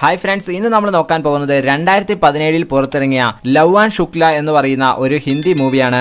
Hi friends, ഇന്ന് നമ്മൾ നോക്കാൻ പോകുന്നത് 2017 പുറത്തിറങ്ങിയ ലവ് ആൻഡ് ശുക്ല എന്ന് പറയുന്ന ഒരു ഹിന്ദി മൂവിയാണ്.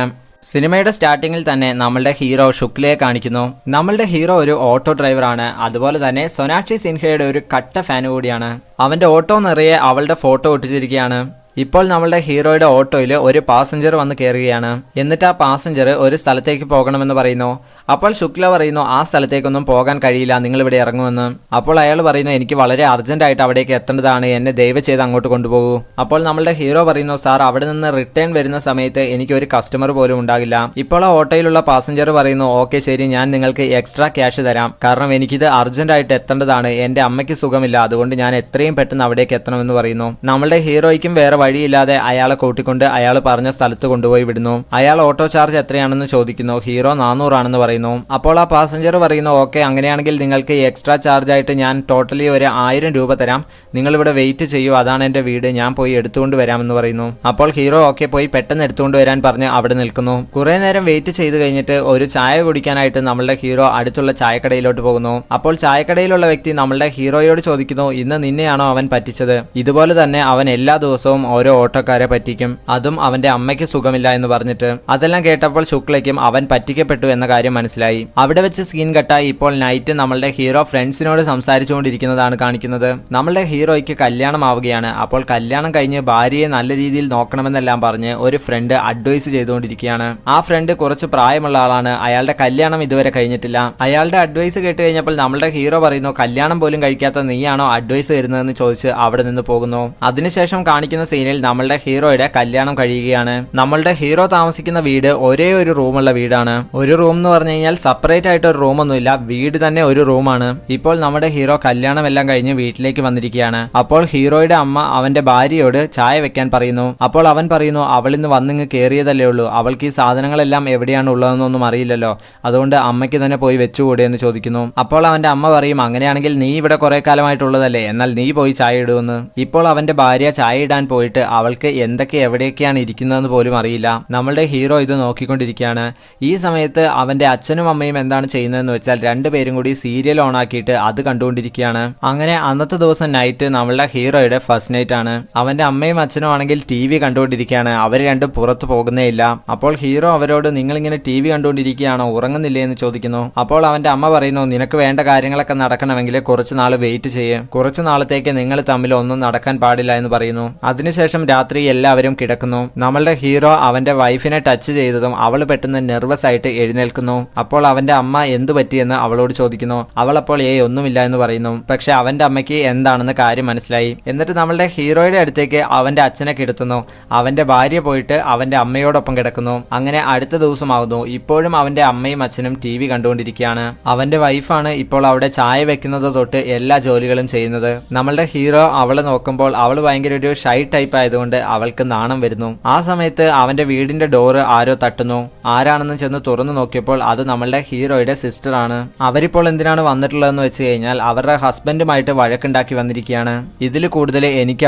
സിനിമയുടെ സ്റ്റാർട്ടിങ്ങിൽ തന്നെ നമ്മളുടെ ഹീറോ ശുക്ലയെ കാണിക്കുന്നു. നമ്മളുടെ ഹീറോ ഒരു ഓട്ടോ ഡ്രൈവറാണ്. അതുപോലെ തന്നെ സൊനാക്ഷി സിൻഹയുടെ ഒരു കട്ട ഫാൻ കൂടിയാണ്. അവന്റെ ഓട്ടോ നിറയെ അവളുടെ ഫോട്ടോ ഒട്ടിച്ചിരിക്കുകയാണ്. ഇപ്പോൾ നമ്മളുടെ ഹീറോയുടെ ഓട്ടോയിൽ ഒരു പാസഞ്ചർ വന്ന് കയറുകയാണ്. എന്നിട്ട് ആ പാസഞ്ചർ ഒരു സ്ഥലത്തേക്ക് പോകണമെന്ന് പറയുന്നു. അപ്പോൾ ശുക്ല പറയുന്നു, ആ സ്ഥലത്തേക്കൊന്നും പോകാൻ കഴിയില്ല, നിങ്ങൾ ഇവിടെ ഇറങ്ങുമെന്ന്. അപ്പോൾ അയാൾ പറയുന്നു, എനിക്ക് വളരെ അർജന്റായിട്ട് അവിടേക്ക് എത്തേണ്ടതാണ്, എന്നെ ദയവ് ചെയ്ത് അങ്ങോട്ട് കൊണ്ടുപോകൂ. അപ്പോൾ നമ്മളുടെ ഹീറോ പറയുന്നു, സാർ അവിടെ നിന്ന് റിട്ടേൺ വരുന്ന സമയത്ത് എനിക്ക് ഒരു കസ്റ്റമർ പോലും ഉണ്ടാകില്ല. ഇപ്പോൾ ആ ഓട്ടോയിലുള്ള പാസഞ്ചർ പറയുന്നു, ഓക്കെ ശരി, ഞാൻ നിങ്ങൾക്ക് എക്സ്ട്രാ ക്യാഷ് തരാം, കാരണം എനിക്കിത് അർജന്റായിട്ട് എത്തേണ്ടതാണ്, എന്റെ അമ്മയ്ക്ക് സുഖമില്ല, അതുകൊണ്ട് ഞാൻ എത്രയും പെട്ടെന്ന് അവിടേക്ക് എത്തണമെന്ന് പറയുന്നു. നമ്മളുടെ ഹീറോയ്ക്കും വേറെ വഴിയില്ലാതെ അയാളെ കൂട്ടിക്കൊണ്ട് അയാൾ പറഞ്ഞ സ്ഥലത്ത് കൊണ്ടുപോയി വിടുന്നു. അയാൾ ഓട്ടോ ചാർജ് എത്രയാണെന്ന് ചോദിക്കുന്നു. ഹീറോ 400 ആണെന്ന് പറയുന്നു. അപ്പോൾ ആ പാസഞ്ചർ പറയുന്നു, ഓക്കെ, അങ്ങനെയാണെങ്കിൽ നിങ്ങൾക്ക് എക്സ്ട്രാ ചാർജ് ആയിട്ട് ഞാൻ ടോട്ടലി ഒരു 1000 രൂപ തരാം, നിങ്ങൾ ഇവിടെ വെയിറ്റ് ചെയ്യൂ, അതാണ് എന്റെ വീട്, ഞാൻ പോയി എടുത്തുകൊണ്ട് വരാമെന്ന് പറയുന്നു. അപ്പോൾ ഹീറോ ഓക്കെ, പോയി പെട്ടെന്ന് എടുത്തുകൊണ്ട് വരാൻ പറഞ്ഞ് അവിടെ നിൽക്കുന്നു. കുറെ നേരം വെയിറ്റ് ചെയ്ത് കഴിഞ്ഞിട്ട് ഒരു ചായ കുടിക്കാനായിട്ട് നമ്മളുടെ ഹീറോ അടുത്തുള്ള ചായക്കടയിലോട്ട് പോകുന്നു. അപ്പോൾ ചായക്കടയിലുള്ള വ്യക്തി നമ്മളുടെ ഹീറോയോട് ചോദിക്കുന്നു, ഇന്ന് നിന്നെയാണോ അവൻ പറ്റിച്ചത്? ഇതുപോലെ തന്നെ അവൻ എല്ലാ ദിവസവും ഓരോ ഓട്ടോക്കാരെ പറ്റിക്കും, അതും അവന്റെ അമ്മയ്ക്ക് സുഖമില്ല എന്ന് പറഞ്ഞിട്ട്. അതെല്ലാം കേട്ടപ്പോൾ ശുക്ലയ്ക്കും അവൻ പറ്റിക്കപ്പെട്ടു എന്ന കാര്യം മനസ്സിലായി. അവിടെ വെച്ച് സീൻ കട്ടായി. ഇപ്പോൾ നൈറ്റ് നമ്മളുടെ ഹീറോ ഫ്രണ്ട്സിനോട് സംസാരിച്ചുകൊണ്ടിരിക്കുന്നതാണ് കാണിക്കുന്നത്. നമ്മളുടെ ഹീറോയ്ക്ക് കല്യാണം ആവുകയാണ്. അപ്പോൾ കല്യാണം കഴിഞ്ഞ് ഭാര്യയെ നല്ല രീതിയിൽ നോക്കണമെന്നെല്ലാം പറഞ്ഞ് ഒരു ഫ്രണ്ട് അഡ്വൈസ് ചെയ്തുകൊണ്ടിരിക്കുകയാണ്. ആ ഫ്രണ്ട് കുറച്ച് പ്രായമുള്ള ആളാണ്. അയാളുടെ കല്യാണം ഇതുവരെ കഴിഞ്ഞിട്ടില്ല. അയാളുടെ അഡ്വൈസ് കേട്ട് കഴിഞ്ഞപ്പോൾ നമ്മളുടെ ഹീറോ പറയുന്നു, കല്യാണം പോലും കഴിക്കാത്ത നീയാണോ അഡ്വൈസ് തരുന്നതെന്ന് ചോദിച്ച് അവിടെ നിന്ന് പോകുന്നു. അതിനുശേഷം കാണിക്കുന്ന സീനിൽ നമ്മളുടെ ഹീറോയുടെ കല്യാണം കഴിയുകയാണ്. നമ്മളുടെ ഹീറോ താമസിക്കുന്ന വീട് ഒരേ ഒരു റൂമുള്ള വീടാണ്. ഒരു റൂം എന്ന് പറഞ്ഞു കഴിഞ്ഞാൽ സെപ്പറേറ്റ് ആയിട്ട് ഒരു റൂമൊന്നുമില്ല, വീട് തന്നെ ഒരു റൂമാണ്. ഇപ്പോൾ നമ്മുടെ ഹീറോ കല്യാണം എല്ലാം കഴിഞ്ഞ് വീട്ടിലേക്ക് വന്നിരിക്കുകയാണ്. അപ്പോൾ ഹീറോയുടെ അമ്മ അവന്റെ ഭാര്യയോട് ചായ വെക്കാൻ പറയുന്നു. അപ്പോൾ അവൻ പറയുന്നു, അവൾ ഇന്ന് വന്നിങ്ങ് കയറിയതല്ലേ ഉള്ളൂ, അവൾക്ക് ഈ സാധനങ്ങളെല്ലാം എവിടെയാണ് ഉള്ളതെന്നൊന്നും അറിയില്ലല്ലോ, അതുകൊണ്ട് അമ്മയ്ക്ക് തന്നെ പോയി വെച്ചുകൂടെ എന്ന് ചോദിക്കുന്നു. അപ്പോൾ അവന്റെ അമ്മ പറയും, അങ്ങനെയാണെങ്കിൽ നീ ഇവിടെ കുറെ കാലമായിട്ടുള്ളതല്ലേ, എന്നാൽ നീ പോയി ചായ ഇടുമെന്ന്. ഇപ്പോൾ അവന്റെ ഭാര്യ ചായ ഇടാൻ പോയിട്ട് അവൾക്ക് എന്തൊക്കെ എവിടെയൊക്കെയാണ് ഇരിക്കുന്നതെന്ന് പോലും അറിയില്ല. നമ്മളുടെ ഹീറോ ഇത് നോക്കിക്കൊണ്ടിരിക്കുകയാണ്. ഈ സമയത്ത് അവന്റെ അച്ഛനും അമ്മയും എന്താണ് ചെയ്യുന്നതെന്ന് വെച്ചാൽ രണ്ടുപേരും കൂടി സീരിയൽ ഓൺ ആക്കിയിട്ട് അത് കണ്ടുകൊണ്ടിരിക്കുകയാണ്. അങ്ങനെ അന്നത്തെ ദിവസം നൈറ്റ് നമ്മളുടെ ഹീറോയുടെ ഫസ്റ്റ് നൈറ്റ് ആണ്. അവന്റെ അമ്മയും അച്ഛനും ആണെങ്കിൽ TV കണ്ടുകൊണ്ടിരിക്കുകയാണ്. അവർ രണ്ടും പുറത്തു പോകുന്നേ ഇല്ല. അപ്പോൾ ഹീറോ അവരോട്, നിങ്ങൾ ഇങ്ങനെ TV കണ്ടുകൊണ്ടിരിക്കുകയാണോ, ഉറങ്ങുന്നില്ലേ എന്ന് ചോദിക്കുന്നു. അപ്പോൾ അവന്റെ അമ്മ പറയുന്നു, നിനക്ക് വേണ്ട കാര്യങ്ങളൊക്കെ നടക്കണമെങ്കിൽ കുറച്ച് നാൾ വെയിറ്റ് ചെയ്യേ, കുറച്ച് നാളത്തേക്ക് നിങ്ങൾ തമ്മിൽ ഒന്നും നടക്കാൻ പാടില്ല എന്ന് പറയുന്നു. അതിനുശേഷം രാത്രി എല്ലാവരും കിടക്കുന്നു. നമ്മളുടെ ഹീറോ അവന്റെ വൈഫിനെ ടച്ച് ചെയ്തതും അവൾ പെട്ടെന്ന് നെർവസ് ആയിട്ട് എഴുന്നേൽക്കുന്നു. അപ്പോൾ അവന്റെ അമ്മ എന്തു പറ്റിയെന്ന് അവളോട് ചോദിക്കുന്നു. അവൾ അപ്പോൾ ഒന്നുമില്ല എന്ന് പറയുന്നു. പക്ഷെ അവന്റെ അമ്മയ്ക്ക് എന്താണെന്ന് കാര്യം മനസ്സിലായി. എന്നിട്ട് നമ്മളുടെ ഹീറോയുടെ അടുത്തേക്ക് അവന്റെ അച്ഛനെ കിടത്തുന്നു. അവന്റെ ഭാര്യ പോയിട്ട് അവന്റെ അമ്മയോടൊപ്പം കിടക്കുന്നു. അങ്ങനെ അടുത്ത ദിവസമാകുന്നു. ഇപ്പോഴും അവന്റെ അമ്മയും അച്ഛനും TV കണ്ടുകൊണ്ടിരിക്കുകയാണ്. അവന്റെ വൈഫാണ് ഇപ്പോൾ അവിടെ ചായ വെക്കുന്നത് തൊട്ട് എല്ലാ ജോലികളും ചെയ്യുന്നത്. നമ്മളുടെ ഹീറോ അവളെ നോക്കുമ്പോൾ അവൾ ഭയങ്കര ഒരു ഷൈ ടൈപ്പ് ആയതുകൊണ്ട് അവൾക്ക് നാണം വരുന്നു. ആ സമയത്ത് അവന്റെ വീടിന്റെ ഡോറ് ആരോ തട്ടുന്നു. ആരാണെന്ന് ചെന്ന് തുറന്നു നോക്കിയപ്പോൾ അത് നമ്മളുടെ ഹീറോയുടെ സിസ്റ്റർ ആണ്. അവരിപ്പോൾ എന്തിനാണ് വന്നിട്ടുള്ളതെന്ന് വെച്ച് കഴിഞ്ഞാൽ അവരുടെ ഹസ്ബൻഡുമായിട്ട് വഴക്കുണ്ടാക്കി വന്നിരിക്കുകയാണ്. ഇതിൽ കൂടുതൽ എനിക്ക്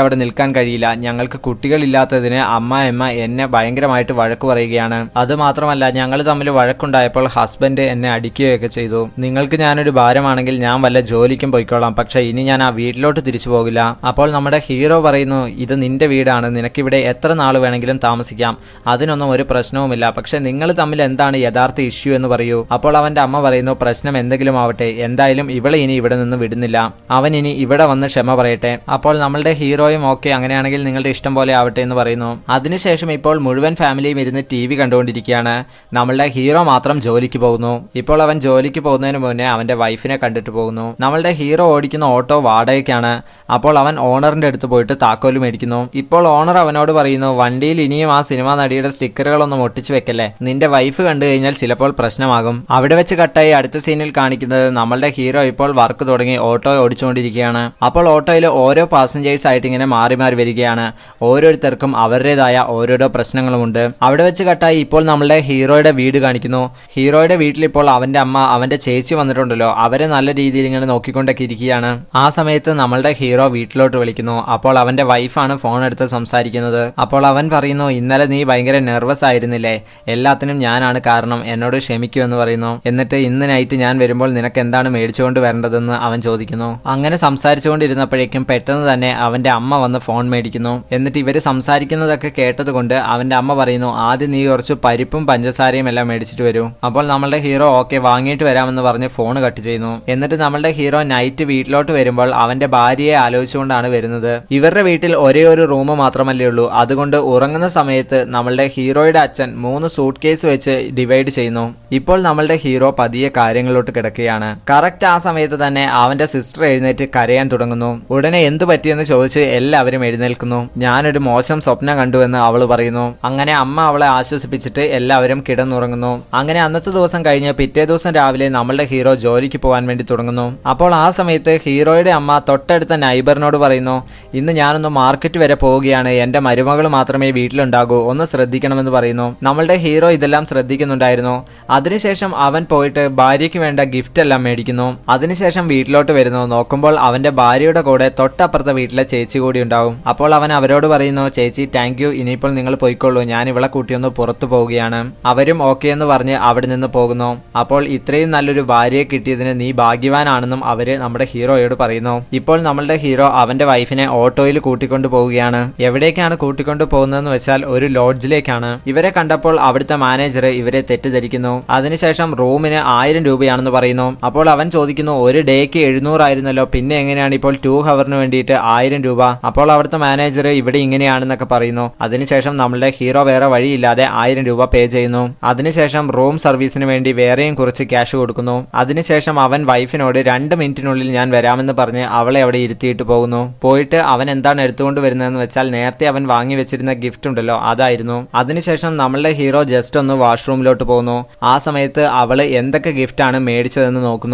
അവിടെ നിൽക്കാൻ കഴിയില്ല, ഞങ്ങൾക്ക് കുട്ടികളില്ലാത്തതിന് അമ്മ എന്നെ ഭയങ്കരമായിട്ട് വഴക്ക് പറയുകയാണ്. അത് മാത്രമല്ല, ഞങ്ങൾ തമ്മിൽ വഴക്കുണ്ടായപ്പോൾ ഹസ്ബൻഡ് എന്നെ അടിക്കുകയൊക്കെ ചെയ്തു. നിങ്ങൾക്ക് ഞാനൊരു ഭാരമാണെങ്കിൽ ഞാൻ വല്ല ജോലിക്കും പോയിക്കോളാം, പക്ഷെ ഇനി ഞാൻ ആ വീട്ടിലോട്ട് തിരിച്ചു പോകില്ല. അപ്പോൾ നമ്മുടെ ഹീറോ പറയുന്നു, ഇത് നിന്റെ വീടാണ്, നിനക്കിവിടെ എത്ര നാൾ വേണമെങ്കിലും താമസിക്കാം, അതിനൊന്നും ഒരു പ്രശ്നവുമില്ല, പക്ഷെ നിങ്ങൾ തമ്മിൽ എന്താണ് യഥാർത്ഥ ഇഷ്യൂ എന്ന് പറയൂ. അപ്പോൾ അവന്റെ അമ്മ പറയുന്നു, പ്രശ്നം എന്തെങ്കിലും ആവട്ടെ, എന്തായാലും ഇവളെ ഇനി ഇവിടെ നിന്ന് വിടുന്നില്ല, അവൻ ഇനി ഇവിടെ വന്ന് ക്ഷമ പറയട്ടെ. അപ്പോൾ നമ്മളുടെ ഹീറോയും ഓക്കെ, അങ്ങനെയാണെങ്കിൽ നിങ്ങളുടെ ഇഷ്ടം പോലെ ആവട്ടെ എന്ന് പറയുന്നു. അതിനുശേഷം ഇപ്പോൾ മുഴുവൻ ഫാമിലിയും ഇരുന്ന് TV കണ്ടുകൊണ്ടിരിക്കുകയാണ്. നമ്മളുടെ ഹീറോ മാത്രം ജോലിക്ക് പോകുന്നു. ഇപ്പോൾ അവൻ ജോലിക്ക് പോകുന്നതിന് മുന്നേ അവന്റെ വൈഫിനെ കണ്ടിട്ട് പോകുന്നു. നമ്മളുടെ ഹീറോ ഓടിക്കുന്ന ഓട്ടോ വാടകയ്ക്കാണ്. അപ്പോൾ അവൻ ഓണറിന്റെ അടുത്ത് പോയിട്ട് താക്കോല് മേടിക്കുന്നു. ഇപ്പോൾ ഓണർ അവനോട് പറയുന്നു, വണ്ടിയിൽ ഇനിയും ആ സിനിമാ നടിയുടെ സ്റ്റിക്കറുകളൊന്നും ഒട്ടിച്ചു വെക്കല്ലേ, നിന്റെ വൈഫ് കണ്ടു കഴിഞ്ഞാൽ ചിലപ്പോൾ പ്രശ്നമാകും. അവിടെ വെച്ച് കട്ടായി അടുത്ത സീനിൽ കാണിക്കുന്നത് നമ്മളുടെ ഹീറോ ഇപ്പോൾ വർക്ക് തുടങ്ങി ഓട്ടോ ഓടിച്ചുകൊണ്ടിരിക്കുകയാണ്. അപ്പോൾ ഓട്ടോയിൽ ഓരോ പാസഞ്ചേഴ്സ് ആയിട്ട് ഇങ്ങനെ മാറി മാറി വരികയാണ്. ഓരോരുത്തർക്കും അവരുടേതായ ഓരോരോ പ്രശ്നങ്ങളുമുണ്ട്. അവിടെ വെച്ച് കട്ടായി ഇപ്പോൾ നമ്മളുടെ ഹീറോയുടെ വീട് കാണിക്കുന്നു. ഹീറോയുടെ വീട്ടിൽ ഇപ്പോൾ അവന്റെ അമ്മ അവന്റെ ചേച്ചി വന്നിട്ടുണ്ടല്ലോ, അവരെ നല്ല രീതിയിൽ ഇങ്ങനെ നോക്കിക്കൊണ്ടൊക്കെ ഇരിക്കുകയാണ്. ആ സമയത്ത് നമ്മളുടെ ഹീറോ വീട്ടിലോട്ട് വിളിക്കുന്നു. അപ്പോൾ അവന്റെ വൈഫാണ് ഫോൺ എടുത്ത് സംസാരിക്കുന്നത്. അപ്പോൾ അവൻ പറയുന്നു, ഇന്നലെ നീ ഭയങ്കര നെർവസ് ആയിരുന്നില്ലേ, എല്ലാത്തിനും ഞാനാണ് കാരണം, എന്നോട് ക്ഷമിക്കൂ എന്ന് പറയുന്നു. എന്നിട്ട് ഇന്ന് നൈറ്റ് ഞാൻ വരുമ്പോൾ നിനക്ക് എന്താണ് മേടിച്ചുകൊണ്ട് വരേണ്ടതെന്ന് അവൻ ചോദിക്കുന്നു. അങ്ങനെ സംസാരിച്ചുകൊണ്ടിരുന്നപ്പോഴേക്കും പെട്ടെന്ന് തന്നെ അവന്റെ അമ്മ വന്ന് ഫോൺ മേടിക്കുന്നു. എന്നിട്ട് ഇവര് സംസാരിക്കുന്നതൊക്കെ കേട്ടതുകൊണ്ട് അവന്റെ അമ്മ പറയുന്നു, ആദ്യം നീ കുറച്ച് പരിപ്പും പഞ്ചസാരയും എല്ലാം മേടിച്ചിട്ട് വരൂ. അപ്പോൾ നമ്മളുടെ ഹീറോ ഓക്കെ വാങ്ങിയിട്ട് വരാമെന്ന് പറഞ്ഞ് ഫോൺ കട്ട് ചെയ്യുന്നു. എന്നിട്ട് നമ്മളുടെ ഹീറോ നൈറ്റ് വീട്ടിലോട്ട് വരുമ്പോൾ അവന്റെ ഭാര്യയെ ആലോചിച്ചുകൊണ്ടാണ് വരുന്നത്. ഇവരുടെ വീട്ടിൽ ഒരേ ഒരു റൂം മാത്രമല്ലേ ഉള്ളൂ, അതുകൊണ്ട് ഉറങ്ങുന്ന സമയത്ത് നമ്മളുടെ ഹീറോയുടെ അച്ഛൻ 3 സൂട്ട് കേസ് വെച്ച് ഡിവൈഡ് ചെയ്യുന്നു. ഇപ്പോൾ നമ്മളുടെ ഹീറോ പതിയെ കാര്യങ്ങളിലോട്ട് കിടക്കുകയാണ്. കറക്റ്റ് ആ സമയത്ത് തന്നെ അവന്റെ സിസ്റ്റർ എഴുന്നേറ്റ് കരയാൻ തുടങ്ങുന്നു. ഉടനെ എന്തു പറ്റിയെന്ന് ചോദിച്ച് എല്ലാവരും എഴുന്നേൽക്കുന്നു. ഞാനൊരു മോശം സ്വപ്നം കണ്ടുവെന്ന് അവള് പറയുന്നു. അങ്ങനെ അമ്മ അവളെ ആശ്വസിപ്പിച്ചിട്ട് എല്ലാവരും കിടന്നുറങ്ങുന്നു. അങ്ങനെ അന്നത്തെ ദിവസം കഴിഞ്ഞ് പിറ്റേ ദിവസം രാവിലെ നമ്മളുടെ ഹീറോ ജോലിക്ക് പോകാൻ വേണ്ടി തുടങ്ങുന്നു. അപ്പോൾ ആ സമയത്ത് ഹീറോയുടെ അമ്മ തൊട്ടടുത്ത നൈബറിനോട് പറയുന്നു, ഇന്ന് ഞാനൊന്ന് മാർക്കറ്റ് വരെ പോവുകയാണ്, എന്റെ മരുമകൾ മാത്രമേ വീട്ടിലുണ്ടാകൂ, ഒന്ന് ശ്രദ്ധിക്കണമെന്ന് പറയുന്നു. നമ്മളുടെ ഹീറോ ഇതെല്ലാം ശ്രദ്ധിക്കുന്നുണ്ടായിരുന്നു. അതിനുശേഷം അവൻ പോയിട്ട് ഭാര്യയ്ക്ക് വേണ്ട ഗിഫ്റ്റ് എല്ലാം മേടിക്കുന്നു. അതിനുശേഷം വീട്ടിലോട്ട് വരുന്നു. നോക്കുമ്പോൾ അവന്റെ ഭാര്യയുടെ കൂടെ തൊട്ടപ്പുറത്തെ വീട്ടിലെ ചേച്ചി കൂടി ഉണ്ടാവും. അപ്പോൾ അവൻ അവരോട് പറയുന്നു, ചേച്ചി താങ്ക് യു, ഇനിയിപ്പോൾ നിങ്ങൾ പോയിക്കൊള്ളൂ, ഞാൻ ഇവളെ കൂട്ടിയൊന്ന് പുറത്തു പോവുകയാണ്. അവരും ഓക്കെ എന്ന് പറഞ്ഞ് അവിടെ നിന്ന് പോകുന്നു. അപ്പോൾ ഇത്രയും നല്ലൊരു ഭാര്യയെ കിട്ടിയതിന് നീ ഭാഗ്യവാനാണെന്നും അവര് നമ്മുടെ ഹീറോയോട് പറയുന്നു. ഇപ്പോൾ നമ്മളുടെ ഹീറോ അവന്റെ വൈഫിനെ ഓട്ടോയിൽ കൂട്ടിക്കൊണ്ടു പോവുകയാണ്. എവിടേക്കാണ് കൂട്ടിക്കൊണ്ടു പോകുന്നതെന്ന് വെച്ചാൽ ഒരു ലോഡ്ജിലേക്കാണ്. ഇവരെ കണ്ടപ്പോൾ അവിടുത്തെ മാനേജർ ഇവരെ തെറ്റിദ്ധരിക്കുന്നു. അതിനുശേഷം റൂമിന് 1000 രൂപയാണെന്ന് പറയുന്നു. അപ്പോൾ അവൻ ചോദിക്കുന്നു, ഒരു ഡേക്ക് 700 ആയിരുന്നല്ലോ, പിന്നെ എങ്ങനെയാണ് ഇപ്പോൾ 2 ഹവറിന് വേണ്ടിയിട്ട് 1000 രൂപ? അപ്പോൾ അവിടുത്തെ മാനേജർ ഇവിടെ ഇങ്ങനെയാണെന്നൊക്കെ പറയുന്നു. അതിനുശേഷം നമ്മളുടെ ഹീറോ വേറെ വഴിയില്ലാതെ 1000 രൂപ പേ ചെയ്യുന്നു. അതിനുശേഷം റൂം സർവീസിന് വേണ്ടി വേറെയും കുറച്ച് ക്യാഷ് കൊടുക്കുന്നു. അതിനുശേഷം അവൻ വൈഫിനോട് 2 മിനിറ്റിനുള്ളിൽ ഞാൻ വരാമെന്ന് പറഞ്ഞ് അവളെ അവിടെ ഇരുത്തിയിട്ട് പോകുന്നു. പോയിട്ട് അവൻ എന്താണ് എടുത്തുകൊണ്ട് വരുന്നതെന്ന് വെച്ചാൽ നേരത്തെ അവൻ വാങ്ങി വെച്ചിരുന്ന ഗിഫ്റ്റ് ഉണ്ടല്ലോ, അതായിരുന്നു. അതിനുശേഷം നമ്മളുടെ ഹീറോ ജസ്റ്റ് ഒന്ന് വാഷ്റൂമിലോട്ട് പോകുന്നു. ആ സമയത്ത് അവള് എന്തൊക്കെ ഗിഫ്റ്റാണ് മേടിച്ചതെന്ന്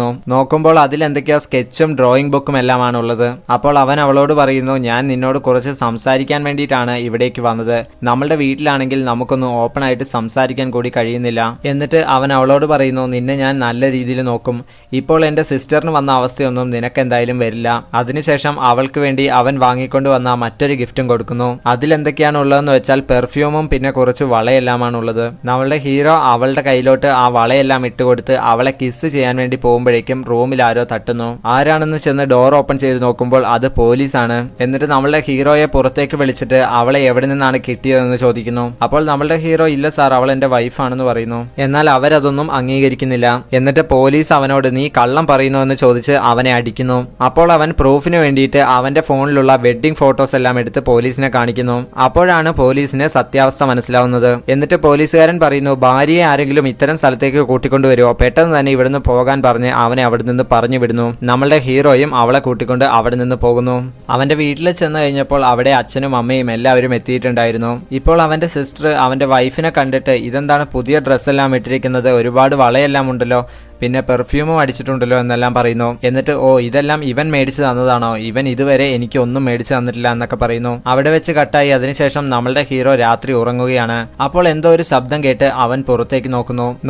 നോക്കുമ്പോൾ അതിൽ എന്തൊക്കെയോ സ്കെച്ചും ഡ്രോയിങ് ബുക്കും എല്ലാമാണ് ഉള്ളത്. അപ്പോൾ അവൻ അവളോട് പറയുന്നു, ഞാൻ നിന്നോട് കുറച്ച് സംസാരിക്കാൻ വേണ്ടിയിട്ടാണ് ഇവിടേക്ക് വന്നത്. നമ്മളുടെ വീട്ടിലാണെങ്കിൽ നമുക്കൊന്ന് ഓപ്പൺ ആയിട്ട് സംസാരിക്കാൻ കൂടി കഴിയുന്നില്ല. എന്നിട്ട് അവൻ അവളോട് പറയുന്നു, നിന്നെ ഞാൻ നല്ല രീതിയിൽ നോക്കും. ഇപ്പോൾ എന്റെ സിസ്റ്ററിന് വന്ന അവസ്ഥയൊന്നും നിനക്ക് എന്തായാലും വരില്ല. അതിനുശേഷം അവൾക്ക് വേണ്ടി അവൻ വാങ്ങിക്കൊണ്ട് വന്ന മറ്റൊരു ഗിഫ്റ്റും കൊടുക്കുന്നു. അതിലെന്തൊക്കെയാണ് ഉള്ളതെന്ന് വെച്ചാൽ പെർഫ്യൂമും പിന്നെ കുറച്ച് വളയെല്ലാമാണ് ഉള്ളത്. നമ്മളുടെ ഹീറോ അവളുടെ കയ്യിലോട്ട് ആ വളയെല്ലാം ഇട്ടുകൊടുത്ത് അവളെ കിസ് ചെയ്യാൻ വേണ്ടി പോകുമ്പോഴേക്കും റൂമിൽ ആരോ തട്ടുന്നു. ആരാണെന്ന് ചെന്ന് ഡോർ ഓപ്പൺ ചെയ്ത് നോക്കുമ്പോൾ അത് പോലീസാണ്. എന്നിട്ട് നമ്മളുടെ ഹീറോയെ പുറത്തേക്ക് വിളിച്ചിട്ട് അവളെ എവിടെ നിന്നാണ് കിട്ടിയതെന്ന് ചോദിക്കുന്നു. അപ്പോൾ നമ്മളുടെ ഹീറോ, ഇല്ല സാർ, അവൾ എന്റെ വൈഫാണെന്ന് പറയുന്നു. എന്നാൽ അവരതൊന്നും അംഗീകരിക്കുന്നില്ല. എന്നിട്ട് പോലീസ് അവനോട് നീ കള്ളം പറയുന്നു എന്ന് ചോദിച്ച് അവനെ അടിക്കുന്നു. അപ്പോൾ അവൻ പ്രൂഫിന് വേണ്ടിയിട്ട് അവന്റെ ഫോണിലുള്ള വെഡ്ഡിംഗ് ഫോട്ടോസ് എല്ലാം എടുത്ത് പോലീസിനെ കാണിക്കുന്നു. അപ്പോഴാണ് പോലീസിന് സത്യാവസ്ഥ മനസ്സിലാവുന്നത്. എന്നിട്ട് പോലീസുകാരൻ പറയുന്നു, ഭാര്യയെ ആരെങ്കിലും ഇത്തരം സ്ഥലത്തേക്ക് കൂട്ടിക്കൊണ്ടുവരുമോ, പെട്ടെന്ന് തന്നെ ഇവിടുന്ന് പോകാൻ പറഞ്ഞ് അവനെ അവിടെ നിന്ന് പറഞ്ഞു വിടുന്നു. നമ്മളുടെ ഹീറോയും അവളെ കൂട്ടിക്കൊണ്ട് അവിടെ നിന്ന് പോകുന്നു. അവന്റെ വീട്ടിൽ ചെന്ന് കഴിഞ്ഞപ്പോൾ അവിടെ അച്ഛനും അമ്മയും എല്ലാവരും എത്തിയിട്ടുണ്ടായിരുന്നു. ഇപ്പോൾ അവന്റെ സിസ്റ്റർ അവന്റെ വൈഫിനെ കണ്ടിട്ട്, ഇതെന്താണ് പുതിയ ഡ്രസ്സെല്ലാം ഇട്ടിരിക്കുന്നത്, ഒരുപാട് വളയെല്ലാം ഉണ്ടല്ലോ, പിന്നെ പെർഫ്യൂമും അടിച്ചിട്ടുണ്ടല്ലോ എന്നെല്ലാം പറയുന്നു. എന്നിട്ട് ഓ ഇതെല്ലാം ഇവൻ മേടിച്ചു തന്നതാണോ, ഇവൻ ഇതുവരെ എനിക്ക് ഒന്നും മേടിച്ചു തന്നിട്ടില്ല എന്നൊക്കെ പറയുന്നു. അവിടെ വെച്ച് കട്ടായി. അതിനുശേഷം നമ്മളുടെ ഹീറോ രാത്രി ഉറങ്ങുകയാണ്. അപ്പോൾ എന്തോ ഒരു ശബ്ദം കേട്ട് അവൻ പുറത്തേക്ക്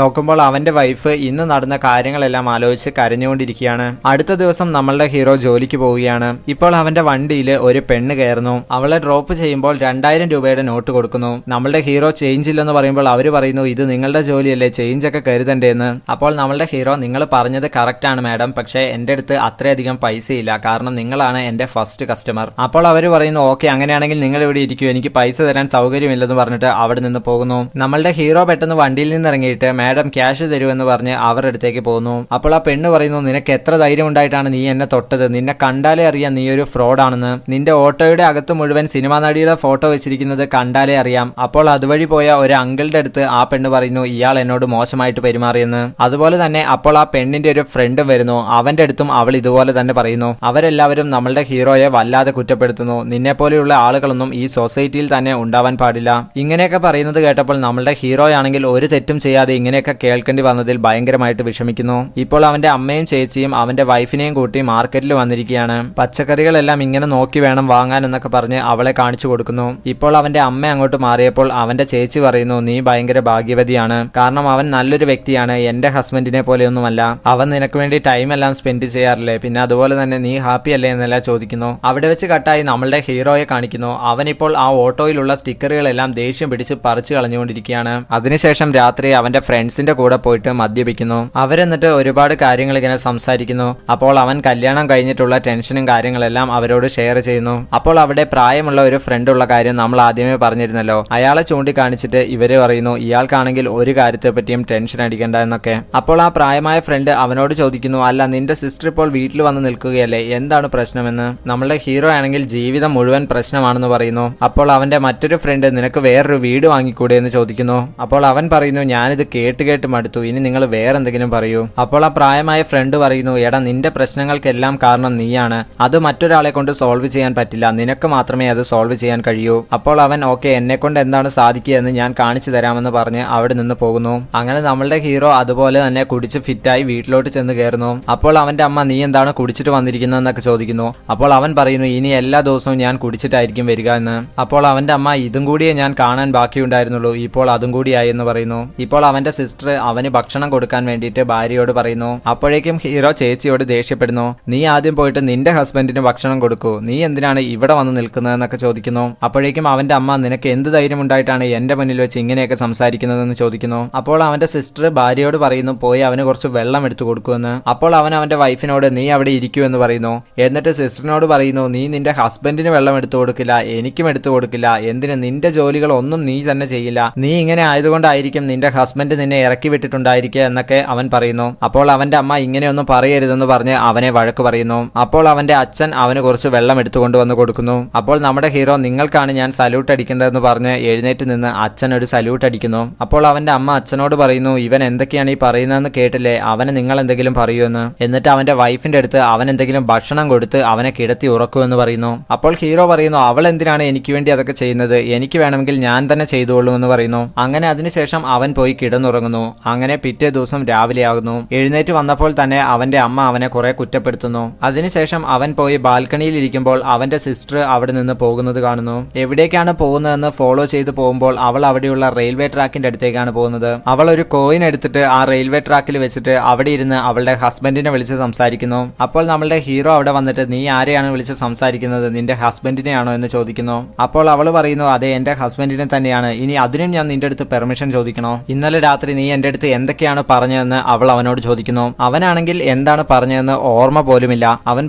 നോക്കുമ്പോൾ അവന്റെ വൈഫ് ഇന്ന് നടന്ന കാര്യങ്ങളെല്ലാം ആലോചിച്ച് കരഞ്ഞുകൊണ്ടിരിക്കുകയാണ്. അടുത്ത ദിവസം നമ്മളുടെ ഹീറോ ജോലിക്ക് പോവുകയാണ്. ഇപ്പോൾ അവന്റെ വണ്ടിയിൽ ഒരു പെണ്ണ് കയറുന്നു. അവളെ ഡ്രോപ്പ് ചെയ്യുമ്പോൾ 2000 രൂപയുടെ നോട്ട് കൊടുക്കുന്നു. നമ്മളുടെ ഹീറോ ചേഞ്ച് ഇല്ലെന്ന് പറയുമ്പോൾ അവര് പറയുന്നു, ഇത് നിങ്ങളുടെ ജോലിയല്ലേ, ചേഞ്ച് ഒക്കെ കരുതണ്ടേന്ന്. അപ്പോൾ നമ്മളുടെ ഹീറോ, നിങ്ങൾ പറഞ്ഞത് കറക്റ്റ് ആണ് മാഡം, പക്ഷേ എന്റെ അടുത്ത് അത്രയധികം പൈസയില്ല, കാരണം നിങ്ങളാണ് എന്റെ ഫസ്റ്റ് കസ്റ്റമർ. അപ്പോൾ അവർ പറയുന്നു, ഓക്കെ അങ്ങനെയാണെങ്കിൽ നിങ്ങൾ ഇവിടെ ഇരിക്കൂ, എനിക്ക് പൈസ തരാൻ സൗകര്യമില്ലെന്ന് പറഞ്ഞിട്ട് അവിടെ നിന്ന് പോകുന്നു. നമ്മളുടെ ഹീറോ പെട്ടെന്ന് വണ്ടിയിൽ നിന്ന് ഇറങ്ങിയിട്ട് മാഡം ക്യാഷ് തരുമെന്ന് പറഞ്ഞ് അവരുടെ അടുത്തേക്ക് പോകുന്നു. അപ്പോൾ ആ പെണ്ണ് പറയുന്നു, നിനക്ക് എത്ര ധൈര്യം ഉണ്ടായിട്ടാണ് നീ എന്നെ തൊട്ടത്, നിന്നെ കണ്ടാലേ അറിയാം നീ ഒരു ഫ്രോഡാണെന്ന്. നിന്റെ ഓട്ടോയുടെ അകത്ത് മുഴുവൻ സിനിമാ നടിയുടെ ഫോട്ടോ വെച്ചിരിക്കുന്നത് കണ്ടാലേ അറിയാം. അപ്പോൾ അതുവഴി പോയ ഒരു അങ്കിളുടെ അടുത്ത് ആ പെണ്ണ് പറയുന്നു, ഇയാൾ എന്നോട് മോശമായിട്ട് പെരുമാറിയെന്ന്. അതുപോലെ തന്നെ അപ്പോൾ ആ പെണ്ണിന്റെ ഒരു ഫ്രണ്ടും വരുന്നു. അവന്റെ അടുത്തും അവൾ ഇതുപോലെ തന്നെ പറയുന്നു. അവരെല്ലാവരും നമ്മളുടെ ഹീറോയെ വല്ലാതെ കുറ്റപ്പെടുത്തുന്നു. നിന്നെ പോലെയുള്ള ആളുകളൊന്നും ഈ സൊസൈറ്റിയിൽ തന്നെ ഉണ്ടാവാൻ പാടില്ല. ഇങ്ങനെയൊക്കെ പറയുന്നത് കേട്ടപ്പോൾ നമ്മളുടെ ഹീറോയാണെങ്കിൽ ഒരു തെറ്റും ചെയ്യാതെ ഇങ്ങനെയൊക്കെ കേൾക്കേണ്ടി വന്നതിൽ ഭയങ്കരമായിട്ട് വിഷമിക്കുന്നു. ഇപ്പോൾ അവന്റെ അമ്മയും ചേച്ചിയും അവന്റെ വൈഫിനെയും കൂട്ടി മാർക്കറ്റിൽ വന്നിരിക്കുകയാണ്. പച്ചക്കറികളെല്ലാം ഇങ്ങനെ നോക്കി വേണം വാങ്ങാൻ എന്നൊക്കെ പറഞ്ഞ് അവളെ കാണിച്ചു കൊടുക്കുന്നു. ഇപ്പോൾ അവന്റെ അമ്മ അങ്ങോട്ട് മാറിയപ്പോൾ അവന്റെ ചേച്ചി പറയുന്നു, നീ ഭയങ്കര ഭാഗ്യവതിയാണ്, കാരണം അവൻ നല്ലൊരു വ്യക്തിയാണ്, എന്റെ ഹസ്ബൻഡിനെ പോലെയൊന്നുമല്ല, അവൻ നിനക്ക് വേണ്ടി ടൈം എല്ലാം സ്പെൻഡ് ചെയ്യാറില്ലേ, പിന്നെ അതുപോലെ തന്നെ നീ ഹാപ്പി അല്ലേ എന്നെല്ലാം ചോദിക്കുന്നു. അവിടെ വെച്ച് കട്ടായി നമ്മളുടെ ഹീറോയെ കാണിക്കുന്നു. അവനിപ്പോൾ ആ ഓട്ടോയിലുള്ള സ്റ്റിക്കറുകളെല്ലാം ദേഷ്യം പിടിച്ച് പറിച്ചു കളഞ്ഞുകൊണ്ടിരിക്കുകയാണ്. അതിനുശേഷം രാത്രി അവന്റെ ഫ്രണ്ട്സിന്റെ കൂടെ പോയിട്ട് മദ്യപിക്കുന്നു. അവരെന്നിട്ട് ഒരുപാട് കാര്യങ്ങൾ ഇങ്ങനെ സംസാരിക്കുന്നു. അപ്പോൾ അവൻ കല്യാണം കഴിഞ്ഞിട്ടുള്ള ടെൻഷനും കാര്യങ്ങളെല്ലാം അവരോട് ഷെയർ ചെയ്യുന്നു. അപ്പോൾ അവിടെ പ്രായമുള്ള ഒരു ഫ്രണ്ട് ഉള്ള കാര്യം നമ്മൾ ആദ്യമേ പറഞ്ഞിരുന്നല്ലോ. അയാളെ ചൂണ്ടിക്കാണിച്ചിട്ട് ഇവര് പറയുന്നു ഇയാൾക്കാണെങ്കിൽ ഒരു കാര്യത്തെ പറ്റിയും ടെൻഷൻ അടിക്കണ്ട എന്നൊക്കെ. അപ്പോൾ ആ പ്രായമായ ഫ്രണ്ട് അവനോട് ചോദിക്കുന്നു, അല്ല നിന്റെ സിസ്റ്റർ ഇപ്പോൾ വീട്ടിൽ വന്ന് നിൽക്കുകയല്ലേ, എന്താണ് പ്രശ്നമെന്ന്. നമ്മളുടെ ഹീറോ ആണെങ്കിൽ ജീവിതം മുഴുവൻ പ്രശ്നമാണെന്ന് പറയുന്നു. അപ്പോൾ അവന്റെ മറ്റൊരു ഫ്രണ്ട് നിനക്ക് വേറൊരു വീട് വാങ്ങിക്കൂടെ എന്ന് ചോദിക്കുന്നു. അപ്പോൾ അവൻ പറയുന്നു ഞാനിത് കേട്ട് മടുത്തു, ഇനി നിങ്ങൾ വേറെന്തെങ്കിലും പറയൂ. അപ്പോൾ ആ പ്രായമായ ഫ്രണ്ട് പറയുന്നു, എടാ നിന്റെ പ്രശ്നങ്ങൾക്കെല്ലാം കാരണം നീയാണ്, അത് മറ്റൊരാളെ കൊണ്ട് സോൾവ് ചെയ്യാൻ പറ്റില്ല, നിനക്ക് മാത്രമേ അത് സോൾവ് ചെയ്യാൻ കഴിയൂ. അപ്പോൾ അവൻ ഓക്കെ എന്നെ കൊണ്ട് എന്താണ് സാധിക്കുക എന്ന് ഞാൻ കാണിച്ചു തരാമെന്ന് പറഞ്ഞ് അവിടെ നിന്ന് പോകുന്നു. അങ്ങനെ നമ്മളുടെ ഹീറോ അതുപോലെ തന്നെ കുടിച്ച് ഫിറ്റായി വീട്ടിലോട്ട് ചെന്ന് കയറുന്നു. അപ്പോൾ അവന്റെ അമ്മ നീ എന്താണ് കുടിച്ചിട്ട് വന്നിരിക്കുന്നതെന്നൊക്കെ ചോദിക്കുന്നു. അപ്പോൾ അവൻ പറയുന്നു ഇനി എല്ലാ ദിവസവും ഞാൻ കുടിച്ചിട്ടായിരിക്കും വരിക എന്ന്. അപ്പോൾ അവന്റെ അമ്മ ഇതും കൂടിയേ ഞാൻ കാണാൻ ബാക്കിയുണ്ടായിരുന്നുള്ളൂ, ഇപ്പോൾ അതും കൂടിയായി എന്ന് പറയുന്നു. ഇപ്പോൾ അവന്റെ സിസ്റ്റർ അവന് ഭക്ഷണം കൊടുക്കാൻ വേണ്ടിയിട്ട് ഭാര്യയോട് പറയുന്നു. അപ്പോഴേക്കും ഹീറോ ചേച്ചിയോട് ദേഷ്യപ്പെടുന്നു, നീ ആദ്യം പോയിട്ട് നിന്റെ ഹസ്ബൻഡിന് ഭക്ഷണം കൊടുക്കൂ, നീ എന്തിനാണ് ഇവിടെ വന്ന് നിൽക്കുന്നതെന്നൊക്കെ ചോദിക്കുന്നു. അപ്പോഴേക്കും അവന്റെ അമ്മ നിനക്ക് എന്ത് ധൈര്യം ഉണ്ടായിട്ടാണ് എന്റെ മുന്നിൽ വെച്ച് ഇങ്ങനെയൊക്കെ സംസാരിക്കുന്നതെന്ന് ചോദിക്കുന്നു. അപ്പോൾ അവന്റെ സിസ്റ്റർ ഭാര്യയോട് പറയുന്നു പോയി അവന് കുറച്ച് വെള്ളം എടുത്തു കൊടുക്കുമെന്ന്. അപ്പോൾ അവൻ അവന്റെ വൈഫിനോട് നീ അവിടെ ഇരിക്കൂ എന്ന് പറയുന്നു. എന്നിട്ട് സിസ്റ്ററിനോട് പറയുന്നു നീ നിന്റെ ഹസ്ബൻഡിന് വെള്ളം എടുത്തു കൊടുക്കില്ല, എനിക്കും എടുത്തു കൊടുക്കില്ല, എന്തിന് നിന്റെ ജോലികൾ ഒന്നും നീ തന്നെ ചെയ്യില്ല, നീ ഇങ്ങനെ ആയതുകൊണ്ടായിരിക്കും നിന്റെ ഹസ്ബൻഡ് നിന്നെ ഇറക്കി വിട്ടിട്ടുണ്ടായിരിക്കുക എന്നൊക്കെ അവൻ പറയുന്നു. അപ്പോൾ അവന്റെ അമ്മ ഇങ്ങനെയൊന്നും പറയരുതെന്ന് പറഞ്ഞ് അവനെ വഴക്ക് പറയുന്നു. അപ്പോൾ അവന്റെ അച്ഛൻ അവന് കുറച്ച് വെള്ളം എടുത്തുകൊണ്ടുവന്ന് കൊടുക്കുന്നു. അപ്പോൾ നമ്മുടെ ഹീറോ നിങ്ങൾക്കാണ് ഞാൻ സല്യൂട്ട് അടിക്കേണ്ടതെന്ന് പറഞ്ഞ് എഴുന്നേറ്റ് നിന്ന് അച്ഛൻ ഒരു സല്യൂട്ട് അടിക്കുന്നു. അപ്പോൾ അവന്റെ അമ്മ അച്ഛനോട് പറയുന്നു ഇവൻ എന്തൊക്കെയാണ് ഈ പറയുന്നതെന്ന് കേട്ടില്ലേ, അവന് നിങ്ങൾ എന്തെങ്കിലും പറയുമെന്ന്. എന്നിട്ട് അവന്റെ വൈഫിന്റെ അടുത്ത് അവൻ എന്തെങ്കിലും ഭക്ഷണം കൊടുത്ത് അവനെ കിടത്തി ഉറക്കുമെന്ന് പറയുന്നു. അപ്പോൾ ഹീറോ പറയുന്നു അവൾ എന്തിനാണ് എനിക്ക് വേണ്ടി അതൊക്കെ ചെയ്യുന്നത്, എനിക്ക് വേണമെങ്കിൽ ഞാൻ തന്നെ ചെയ്തോളൂ എന്ന് പറയുന്നു. അങ്ങനെ അതിനുശേഷം അവൻ പോയി കിടന്നുറങ്ങുന്നു. അങ്ങനെ പിറ്റേ ദിവസം രാവിലെ ആകുന്നു. എഴുന്നേറ്റ് വന്നപ്പോൾ തന്നെ അവന്റെ അമ്മ അവനെ കുറെ കുറ്റപ്പെടുത്തുന്നു. അതിനുശേഷം അവൻ പോയി ബാൽക്കണിയിൽ ഇരിക്കുമ്പോൾ അവന്റെ സിസ്റ്റർ അവിടെ നിന്ന് പോകുന്നത് കാണുന്നു. എവിടേക്കാണ് പോകുന്നതെന്ന് ഫോളോ ചെയ്ത് പോകുമ്പോൾ അവൾ അവിടെയുള്ള റെയിൽവേ ട്രാക്കിന്റെ അടുത്തേക്കാണ് പോകുന്നത്. അവൾ ഒരു കോയിൻ എടുത്തിട്ട് ആ റെയിൽവേ ട്രാക്കിൽ വെച്ചിട്ട് അവിടെ ഇരുന്ന് അവളുടെ ഹസ്ബൻഡിനെ വിളിച്ച് സംസാരിക്കുന്നു. അപ്പോൾ നമ്മളുടെ ഹീറോ അവിടെ വന്നിട്ട് നീ ആരെയാണ് വിളിച്ച് സംസാരിക്കുന്നത്, നിന്റെ ഹസ്ബൻഡിനെയാണോ എന്ന് ചോദിക്കുന്നു. അപ്പോൾ അവൾ പറയുന്നു അതെ എന്റെ ഹസ്ബൻഡിനെ തന്നെയാണ്, ഇനി അതിനും ഞാൻ നിന്റെ അടുത്ത് പെർമിഷൻ ചോദിക്കണോ, ഇന്നലെ രാത്രി നീ എന്റെ അടുത്ത് എന്തൊക്കെയാണ് പറഞ്ഞതെന്ന് അവൾ അവനോട് ചോദിക്കുന്നു. അവനാണെങ്കിൽ എന്താണ് പറഞ്ഞതെന്ന് ഓർമ്മ പോലുമില്ല. അവൻ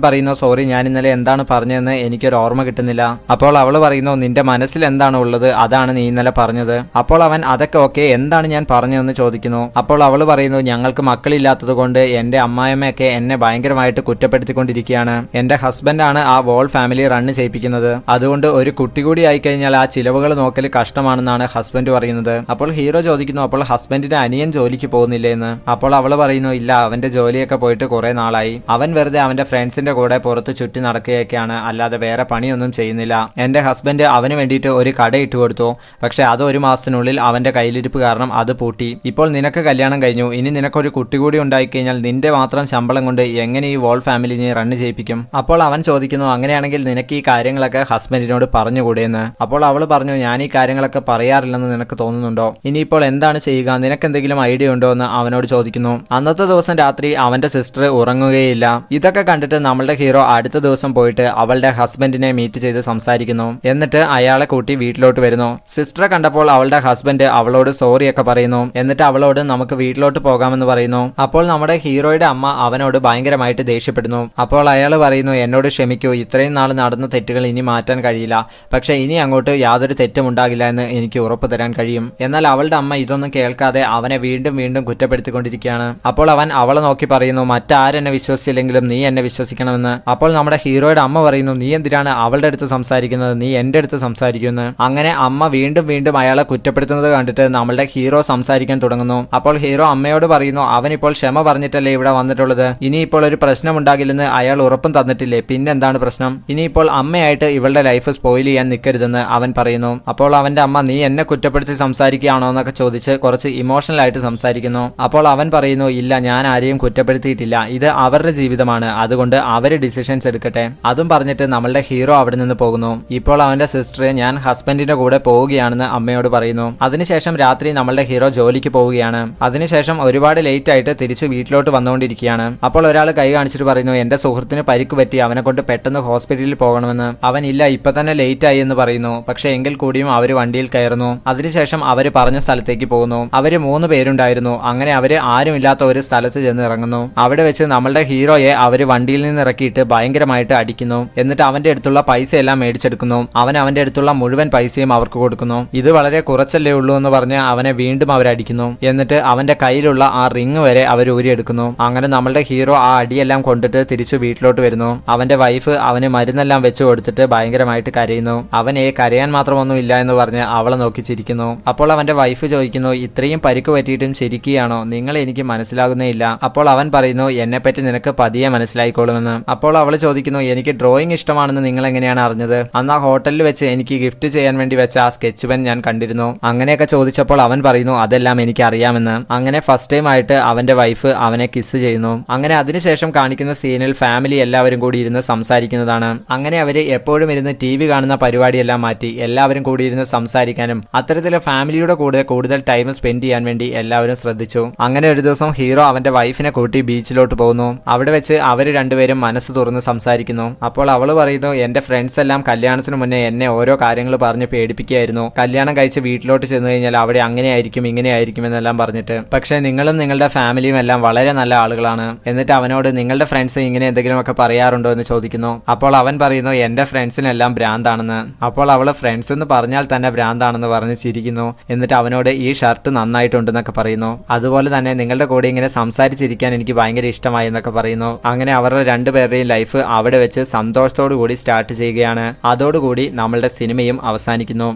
പറയുന്നു സോറി ഞാൻ ഇന്നലെ എന്താണ് പറഞ്ഞതെന്ന് എനിക്കൊരു ഓർമ്മ കിട്ടുന്നില്ല. അപ്പോൾ അവൾ പറയുന്നു നിന്റെ മനസ്സിൽ എന്താണ് ഉള്ളത് അതാണ് നീ ഇന്നലെ പറഞ്ഞത്. അപ്പോൾ അവൻ അതൊക്കെ ഓക്കെ, എന്താണ് ഞാൻ പറഞ്ഞതെന്ന് ചോദിക്കുന്നു. അപ്പോൾ അവൾ പറയുന്നു ഞങ്ങൾക്ക് മക്കളില്ലാത്തത് കൊണ്ട് എന്റെ അമ്മായിമ്മയൊക്കെ എന്നെ ഭയങ്കരമായിട്ട് കുറ്റപ്പെടുത്തിക്കൊണ്ടിരിക്കുകയാണ്, എന്റെ ഹസ്ബൻഡാണ് ആ വോൾ ഫാമിലി റൺ ചെയ്യിപ്പിക്കുന്നത്, അതുകൊണ്ട് ഒരു കുട്ടി കൂടി ആയിക്കഴിഞ്ഞാൽ ആ ചിലവുകൾ നോക്കൽ കഷ്ടമാണെന്നാണ് ഹസ്ബൻഡ് പറയുന്നത്. അപ്പോൾ ഹീറോ ചോദിക്കുന്നു അപ്പോൾ ഹസ്ബൻഡിന്റെ അനിയൻ ജോലിക്ക് പോകുന്നില്ലേ എന്ന്. അപ്പോൾ അവൾ പറയുന്നു ഇല്ല അവന്റെ ജോലിയൊക്കെ പോയിട്ട് കുറെ നാളായി, അവൻ വെറുതെ അവന്റെ ഫ്രണ്ട്സിന്റെ കൂടെ പുറത്ത് ചുറ്റി നടക്കുകയൊക്കെയാണ്, അല്ലാതെ വേറെ പണിയൊന്നും ചെയ്യുന്നില്ല. എന്റെ ഹസ്ബൻഡ് അവന് വേണ്ടിയിട്ട് ഒരു കട ഇട്ട് കൊടുത്തു, പക്ഷെ അത് ഒരു മാസത്തിനുള്ളിൽ അവന്റെ കയ്യിലിരിപ്പ് കാരണം അത് പൂട്ടി. ഇപ്പോൾ നിനക്ക് കല്യാണം കഴിഞ്ഞു, ഇനി നിനക്കൊരു കുട്ടി കൂടി ഉണ്ടായിക്കഴിഞ്ഞാൽ നിന്റെ മാത്രം ശമ്പളം കൊണ്ട് എങ്ങനെ ഈ വോൾ ഫാമിലി നീ റൺ ചെയ്യിപ്പിക്കും. അപ്പോൾ അവൻ ചോദിക്കുന്നു അങ്ങനെയാണെങ്കിൽ നിനക്ക് ഈ കാര്യങ്ങളൊക്കെ ഹസ്ബൻഡിനോട് പറഞ്ഞുകൂടെയെന്ന്. അപ്പോൾ അവൾ പറഞ്ഞു ഞാൻ ഈ കാര്യങ്ങളൊക്കെ പറയാറില്ലെന്ന് നിനക്ക് തോന്നുന്നുണ്ടോ, ഇനിയിപ്പോൾ എന്താണ് ചെയ്യുക, നിനക്ക് എന്തെങ്കിലും ഐഡിയ ഉണ്ടോ എന്ന് അവനോട് ചോദിക്കുന്നു. അന്നത്തെ ദിവസം രാത്രി അവന്റെ സിസ്റ്റർ ഉറങ്ങുകയില്ല. ഇതൊക്കെ കണ്ടിട്ട് നമ്മളുടെ ഹീറോ അടുത്ത ദിവസം പോയിട്ട് അവളുടെ ഹസ്ബൻഡിനെ മീറ്റ് ചെയ്ത് സംസാരിക്കുന്നു. എന്നിട്ട് അയാളെ കൂട്ടി വീട്ടിലോട്ട് വരുന്നു. സിസ്റ്ററെ കണ്ടപ്പോൾ അവളുടെ ഹസ്ബൻഡ് അവളോട് സോറി ഒക്കെ പറയുന്നു. എന്നിട്ട് അവളോട് നമുക്ക് വീട്ടിലോട്ട് പോകാമെന്ന് പറയുന്നു. അപ്പോൾ നമ്മുടെ ഹീറോയുടെ അമ്മ അവനോട് ഭയങ്കരമായിട്ട് ദേഷ്യപ്പെടുന്നു. അപ്പോൾ അയാൾ പറയുന്നു എന്നോട് ക്ഷമിക്കൂ, ഇത്രയും നാൾ നടന്ന തെറ്റുകൾ ഇനി മാറ്റാൻ കഴിയില്ല, പക്ഷെ ഇനി അങ്ങോട്ട് യാതൊരു തെറ്റും ഉണ്ടാകില്ല എന്ന് എനിക്ക് ഉറപ്പ് തരാൻ കഴിയും. എന്നാൽ അവളുടെ അമ്മ ഇതൊന്നും കേൾക്കാതെ അവനെ വീണ്ടും വീണ്ടും കുറ്റപ്പെടുത്തിക്കൊണ്ടിരിക്കുകയാണ്. അപ്പോൾ അവൻ അവളെ നോക്കി പറയുന്നു മറ്റാരെന്നെ വിശ്വസിച്ചില്ലെങ്കിലും നീ എന്നെ വിശ്വസിക്കണമെന്ന്. അപ്പോൾ നമ്മുടെ ഹീറോയുടെ അമ്മ പറയുന്നു നീ എന്തിനാണ് അവളുടെ അടുത്ത് സംസാരിക്കുന്നത്, നീ എന്റെ അടുത്ത് സംസാരിക്കുമെന്ന്. അങ്ങനെ അമ്മ വീണ്ടും വീണ്ടും അയാളെ കുറ്റപ്പെടുത്തുന്നത് കണ്ടിട്ട് നമ്മളുടെ ഹീറോ സംസാരിക്കാൻ തുടങ്ങുന്നു. അപ്പോൾ ഹീറോ അമ്മയോട് പറയുന്നു അവനിപ്പോൾ ക്ഷമ പറഞ്ഞിട്ടല്ലേ ഇവിടെ വന്നിട്ടുള്ളത്, ഇനിയിപ്പോൾ ഒരു പ്രശ്നം ഉണ്ടാകില്ലെന്ന് അയാൾ ഉറപ്പും തന്നിട്ടില്ലേ, പിന്നെന്താണ് പ്രശ്നം, ഇനിയിപ്പോൾ അമ്മയായിട്ട് ഇവളുടെ ലൈഫ് സ്പോയിൽ ചെയ്യാൻ നിൽക്കരുതെന്ന് അവൻ പറയുന്നു. അപ്പോൾ അവന്റെ അമ്മ നീ എന്നെ കുറ്റപ്പെടുത്തി സംസാരിക്കുകയാണോ എന്നൊക്കെ ചോദിച്ച് കുറച്ച് ഇമോഷണൽ ആയിട്ട് സംസാരിക്കുന്നു. അപ്പോൾ അവൻ പറയുന്നു ഇല്ല ഞാൻ ആരെയും കുറ്റപ്പെടുത്തിയിട്ടില്ല, ഇത് അവരുടെ ജീവിതമാണ്, അതുകൊണ്ട് അവര് ഡിസിഷൻസ് എടുക്കട്ടെ. അതും പറഞ്ഞിട്ട് നമ്മളുടെ ഹീറോ അവിടെ നിന്ന് പോകുന്നു. ഇപ്പോൾ അവന്റെ സിസ്റ്റർ ഞാൻ ഹസ്ബൻഡിന്റെ കൂടെ പോവുകയാണെന്ന് അമ്മയോട് പറയുന്നു. അതിനുശേഷം രാത്രി നമ്മളുടെ ഹീറോ ജോലിക്ക് പോവുകയാണ്. അതിനുശേഷം ഒരുപാട് ലേറ്റ് ലേറ്റ് ആയിട്ട് തിരിച്ച് വീട്ടിലോട്ട് വന്നുകൊണ്ടിരിക്കുകയാണ്. അപ്പോൾ ഒരാൾ കൈ കാണിച്ചിട്ട് പറയുന്നു, എന്റെ സുഹൃത്തിന് പരിക്ക് പറ്റി, അവനെ കൊണ്ട് പെട്ടെന്ന് ഹോസ്പിറ്റലിൽ പോകണമെന്ന്. അവൻ ഇല്ല, ഇപ്പൊ തന്നെ ലേറ്റ് ആയി എന്ന് പറയുന്നു. പക്ഷെ എങ്കിൽ കൂടിയും അവര് വണ്ടിയിൽ കയറുന്നു. അതിനുശേഷം അവര് പറഞ്ഞ സ്ഥലത്തേക്ക് പോകുന്നു. അവര് 3 പേരുണ്ടായിരുന്നു. അങ്ങനെ അവര് ആരുമില്ലാത്ത ഒരു സ്ഥലത്ത് ചെന്ന് ഇറങ്ങുന്നു. അവിടെ വെച്ച് നമ്മളുടെ ഹീറോയെ അവര് വണ്ടിയിൽ നിന്ന് ഇറക്കിയിട്ട് ഭയങ്കരമായിട്ട് അടിക്കുന്നു. എന്നിട്ട് അവന്റെ അടുത്തുള്ള പൈസ എല്ലാം മേടിച്ചെടുക്കുന്നു. അവൻ അവന്റെ അടുത്തുള്ള മുഴുവൻ പൈസയും അവർക്ക് കൊടുക്കുന്നു. ഇത് വളരെ കുറച്ചല്ലേ ഉള്ളൂ എന്ന് പറഞ്ഞ് അവനെ വീണ്ടും അവരടിക്കുന്നു. എന്നിട്ട് അവന്റെ കയ്യിലുള്ള ആ റിങ് വരെ അവർ ഊരിയെടുക്കുന്നു. അങ്ങനെ നമ്മളുടെ ഹീറോ ആ അടിയെല്ലാം കൊണ്ടിട്ട് തിരിച്ചു വീട്ടിലോട്ട് വരുന്നു. അവന്റെ വൈഫ് അവന് മരുന്നെല്ലാം വെച്ച് കൊടുത്തിട്ട് ഭയങ്കരമായിട്ട് കരയുന്നു. അവനെ കരയാൻ മാത്രമൊന്നും ഇല്ല എന്ന് പറഞ്ഞ് അവളെ നോക്കി ചിരിക്കുന്നു. അപ്പോൾ അവന്റെ വൈഫ് ചോദിക്കുന്നു, ഇത്രയും പരിക്ക് പറ്റിയിട്ടും ചിരിക്കുകയാണോ? നിങ്ങൾ എനിക്ക് മനസ്സിലാകുന്നേ ഇല്ല. അപ്പോൾ അവൻ പറയുന്നു, എന്നെപ്പറ്റി നിനക്ക് പതിയെ മനസ്സിലായിക്കോളുമെന്ന്. അപ്പോൾ അവൾ ചോദിക്കുന്നു, എനിക്ക് ഡ്രോയിങ് ഇഷ്ടമാണെന്ന് നിങ്ങൾ എങ്ങനെയാണ് അറിഞ്ഞത്? അന്ന് ആ ഹോട്ടലിൽ വെച്ച് എനിക്ക് ഗിഫ്റ്റ് ചെയ്യാൻ വേണ്ടി വെച്ച ആ സ്കെച്ച് പെൻ ഞാൻ കണ്ടിരുന്നു. അങ്ങനെയൊക്കെ ചോദിച്ചപ്പോൾ അവൻ പറയുന്നു, അതെല്ലാം എനിക്ക് അറിയാമെന്ന്. അങ്ങനെ ഫസ്റ്റ് ടൈം ആയിട്ട് അവന്റെ വൈഫ് അവനെ കിസ് ചെയ്യുന്നു. അങ്ങനെ അതിനുശേഷം കാണിക്കുന്ന സീനിൽ ഫാമിലി എല്ലാവരും കൂടി ഇരുന്ന് സംസാരിക്കുന്നതാണ്. അങ്ങനെ അവര് എപ്പോഴും ഇരുന്ന് TV കാണുന്ന പരിപാടിയെല്ലാം മാറ്റി എല്ലാവരും കൂടി ഇരുന്ന് സംസാരിക്കാനും അത്തരത്തിലെ ഫാമിലിയുടെ കൂടെ കൂടുതൽ ടൈം സ്പെൻഡ് ചെയ്യാൻ വേണ്ടി എല്ലാവരും ശ്രദ്ധിച്ചു. അങ്ങനെ ഒരു ദിവസം ഹീറോ അവന്റെ വൈഫിനെ കൂട്ടി ബീച്ചിലോട്ട് പോകുന്നു. അവിടെ വെച്ച് അവര് രണ്ടുപേരും മനസ്സ് തുറന്ന് സംസാരിക്കുന്നു. അപ്പോൾ അവള് പറയുന്നു, എന്റെ ഫ്രണ്ട്സ് എല്ലാം കല്യാണത്തിന് മുന്നേ എന്നെ ഓരോ കാര്യങ്ങൾ പറഞ്ഞ് പേടിപ്പിക്കുകയായിരുന്നു. കല്യാണം കഴിച്ച് വീട്ടിലോട്ട് ചെന്ന് കഴിഞ്ഞാൽ അവിടെ അങ്ങനെയായിരിക്കും ഇങ്ങനെയായിരിക്കും എന്നെല്ലാം പറഞ്ഞിട്ട്. പക്ഷേ നിങ്ങളും നിങ്ങളുടെ ഫാമിലിയും എല്ലാം വളരെ നല്ല ആളുകളാണ്. എന്നിട്ട് അവനോട് നിങ്ങളുടെ ഫ്രണ്ട്സ് ഇങ്ങനെ എന്തെങ്കിലുമൊക്കെ പറയാറുണ്ടോ എന്ന് ചോദിക്കുന്നു. അപ്പോൾ അവൻ പറയുന്നു, എന്റെ ഫ്രണ്ട്സിനെല്ലാം ഭ്രാന്താണെന്ന്. അപ്പോൾ അവള് ഫ്രണ്ട്സ് എന്ന് പറഞ്ഞാൽ തന്നെ ഭ്രാന്താണെന്ന് പറഞ്ഞ് ചിരിക്കുന്നു. എന്നിട്ട് അവനോട് ഈ ഷർട്ട് നന്നായിട്ടുണ്ടെന്നൊക്കെ പറയുന്നു. അതുപോലെ തന്നെ നിങ്ങളുടെ കൂടെ ഇങ്ങനെ സംസാരിച്ചിരിക്കാൻ എനിക്ക് ഭയങ്കര ഇഷ്ടമായി എന്നൊക്കെ പറയുന്നു. അങ്ങനെ അവരുടെ രണ്ടുപേരുടെയും ലൈഫ് അവിടെ വെച്ച് സന്തോഷത്തോടു കൂടി സ്റ്റാർട്ട് ചെയ്യുകയാണ്. അതോടുകൂടി നമ്മളുടെ സിനിമയും അവസാനിക്കുന്നു.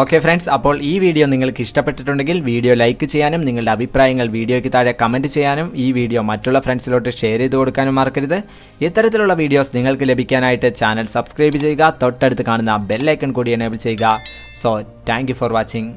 ഓക്കെ ഫ്രണ്ട്സ്, അപ്പോൾ ഈ വീഡിയോ നിങ്ങൾക്ക് ഇഷ്ടപ്പെട്ടിട്ടുണ്ടെങ്കിൽ വീഡിയോ ലൈക്ക് ചെയ്യാനും നിങ്ങളുടെ അഭിപ്രായങ്ങൾ വീഡിയോയ്ക്ക് താഴെ കമൻറ്റ് ചെയ്യാനും ഈ വീഡിയോ മറ്റുള്ള ഫ്രണ്ട്സിലോട്ട് ഷെയർ ചെയ്ത് കൊടുക്കാനും മറക്കരുത്. ഇത്തരത്തിലുള്ള വീഡിയോസ് നിങ്ങൾക്ക് ലഭിക്കാനായിട്ട് ചാനൽ സബ്സ്ക്രൈബ് ചെയ്യുക. തൊട്ടടുത്ത് കാണുന്ന ബെൽ ഐക്കൺ കൂടി എനേബിൾ ചെയ്യുക. So thank you for watching.